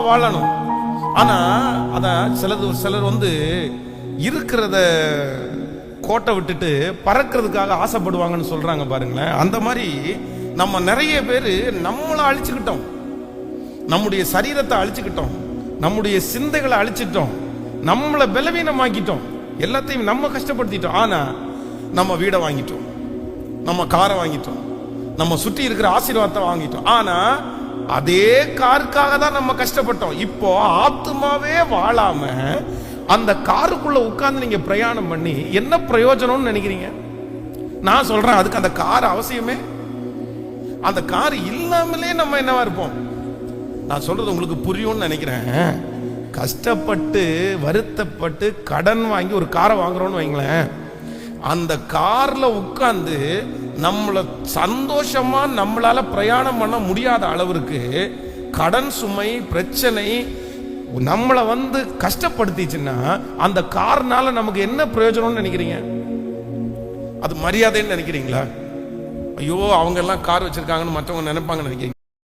வாழணும். ஆனா அத சிலர் இருக்கிறத கோட்டை விட்டுட்டு பறக்கிறதுக்காக ஆசைப்படுவாங்கன்னு சொல்றாங்க பாருங்களேன். அந்த மாதிரி நம்ம நிறைய பேர் நம்மளை அழிச்சுக்கிட்டோம், நம்முடைய சரீரத்தை அழிச்சுக்கிட்டோம், நம்முடைய சிந்தைகளை அழிச்சிட்டோம், நம்மளை பலவீனமாக்கிட்டோம், எல்லாத்தையும் நம்ம கஷ்டப்படுத்திட்டோம். ஆனா நம்ம வீடை வாங்கிட்டோம், நம்ம காரை வாங்கிட்டோம், நம்ம சுற்றி இருக்கிற ஆசீர்வாதத்தை வாங்கிட்டோம். ஆனா அதே காருக்காக தான் நம்ம கஷ்டப்பட்டோம். இப்போ ஆத்துமாவே வாழாம அந்த காருக்குள்ள உட்கார்ந்து நீங்க பிரயாணம் பண்ணி என்ன பிரயோஜனம்னு நினைக்கிறீங்க? நான் சொல்றேன், அதுக்கு அந்த கார் அவசியமே. அந்த கார் இல்லாமலே நம்ம என்னவா இருப்போம்? நான் சொல்றது உங்களுக்கு புரியும்னு நினைக்கிறேன். கஷ்டப்பட்டு வருத்தப்பட்டு கடன் வாங்கி ஒரு காரை வாங்குறோம்னு வைங்களேன், அந்த கார்ல உட்கார்ந்து நம்மள சந்தோஷமா நம்மளால பிரயாணம் பண்ண முடியாத அளவிற்கு கடன் சுமை பிரச்சனை நம்மளை கஷ்டப்படுத்திச்சுன்னா அந்த கார்னால நமக்கு என்ன பிரயோஜனம்னு நினைக்கிறீங்க? அது மரியாதைன்னு நினைக்கிறீங்களா? ஐயோ அவங்க எல்லாம் கார் வச்சிருக்காங்கன்னு மற்றவங்க நினைப்பாங்கன்னு நினைக்கிறீங்க?